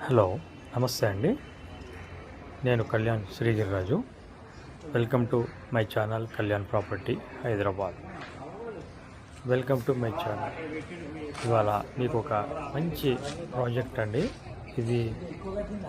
Hello, నమస్తే అండి. నేను Kalyan Srigiriraju. Welcome to my channel Kalyan property Hyderabad. Welcome to my channel. ఇవాళ మీకు ఒక మంచి ప్రాజెక్ట్ అండి. ఇది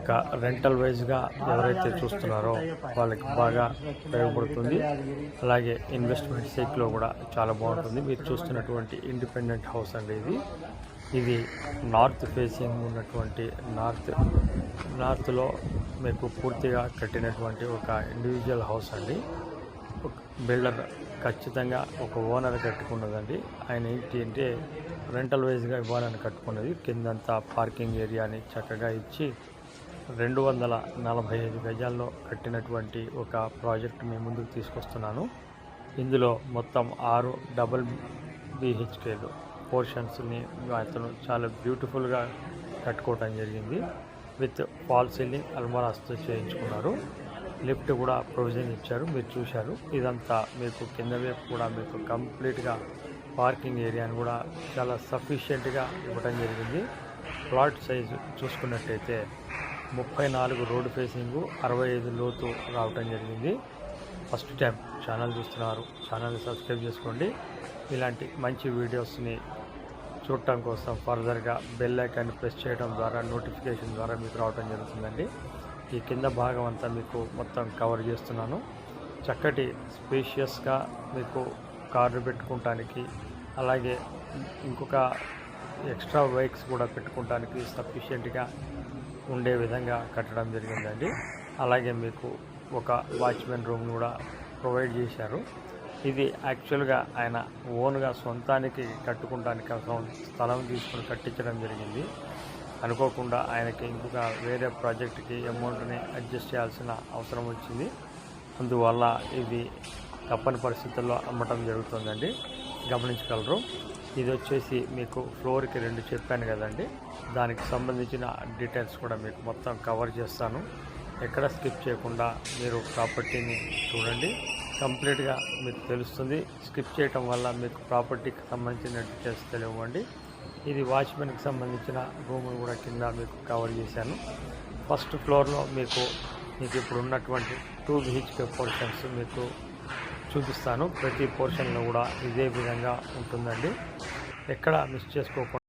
ఒక రెంటల్ వైజ్గా ఎవరైతే చూస్తున్నారో వాళ్ళకి బాగా ఉపయోగపడుతుంది. అలాగే ఇన్వెస్ట్మెంట్ సైట్లో కూడా చాలా బాగుంటుంది. మీరు చూస్తున్నటువంటి ఇండిపెండెంట్ హౌస్ అండి. ఇది నార్త్ ఫేసింగ్ ఉన్నటువంటి నార్త్లో మీకు పూర్తిగా కట్టినటువంటి ఒక ఇండివిజువల్ హౌస్ అండి. బిల్డర్ ఖచ్చితంగా ఒక ఓనర్ కట్టుకున్నదండి. ఆయన ఏంటి అంటే రెంటల్ వైజ్గా ఇవ్వాలని కట్టుకున్నది. కిందంతా పార్కింగ్ ఏరియాని చక్కగా ఇచ్చి 245 గజాల్లో కట్టినటువంటి ఒక ప్రాజెక్ట్ మీ ముందుకు తీసుకొస్తున్నాను. ఇందులో మొత్తం 6 డబుల్ BHKలు పోర్షన్స్ని అతను చాలా బ్యూటిఫుల్గా కట్టుకోవటం జరిగింది. విత్ ఫాల్ సీలింగ్ అల్మారాస్తో చేయించుకున్నారు. లిఫ్ట్ కూడా ప్రొవిజన్ ఇచ్చారు, మీరు చూశారు. ఇదంతా మీకు కింద వైపు కూడా మీకు కంప్లీట్గా పార్కింగ్ ఏరియాని కూడా చాలా సఫిషియెంట్గా ఇవ్వడం జరిగింది. ప్లాట్ సైజు చూసుకున్నట్టయితే 34 రోడ్ ఫేసింగు, 65 లోతు రావటం జరిగింది. ఫస్ట్ టైం ఛానల్ చూస్తున్నారు, ఛానల్ని సబ్స్క్రైబ్ చేసుకోండి. ఇలాంటి మంచి వీడియోస్ని చూడటం కోసం ఫర్దర్గా బెల్ ఐకాన్ని ప్రెస్ చేయడం ద్వారా నోటిఫికేషన్ ద్వారా మీకు రావడం జరుగుతుందండి. ఈ కింద భాగం అంతా మీకు మొత్తం కవర్ చేస్తున్నాను. చక్కటి స్పేషియస్గా మీకు కార్లు పెట్టుకోవటానికి, అలాగే ఇంకొక ఎక్స్ట్రా బైక్స్ కూడా పెట్టుకోవటానికి సఫిషియెంట్గా ఉండే విధంగా కట్టడం జరిగిందండి. అలాగే మీకు ఒక వాచ్మెన్ రూమ్ కూడా ప్రొవైడ్ చేశారు. ఇది యాక్చువల్గా ఆయన ఓన్గా సొంతానికి కట్టుకోవడానికి స్థలం తీసుకుని కట్టించడం జరిగింది. అనుకోకుండా ఆయనకి ఇంకొక వేరే ప్రాజెక్ట్కి అమౌంట్ని అడ్జస్ట్ చేయాల్సిన అవసరం వచ్చింది. అందువల్ల ఇది తప్పని పరిస్థితుల్లో అమ్మటం జరుగుతుందండి, గమనించగలరు. ఇది వచ్చేసి మీకు ఫ్లోర్కి 2 చెప్పాను కదండి, దానికి సంబంధించిన డీటెయిల్స్ కూడా మీకు మొత్తం కవర్ చేస్తాను. ఎక్కడ స్కిప్ చేయకుండా మీరు ప్రాపర్టీని చూడండి, కంప్లీట్గా మీకు తెలుస్తుంది. స్కిప్ చేయటం వల్ల మీకు ప్రాపర్టీకి సంబంధించిన డీటెయిల్స్ తెలియవండి. ఇది వాచ్మెన్కి సంబంధించిన రూమ్ కూడా కింద మీకు కవర్ చేశాను. ఫస్ట్ ఫ్లోర్లో మీకు ఇప్పుడు ఉన్నటువంటి 2 BHK పోర్షన్స్ మీకు చూపిస్తాను. ప్రతి పోర్షన్లో కూడా ఇదే విధంగా ఉంటుందండి. ఎక్కడ మిస్ చేసుకోకుండా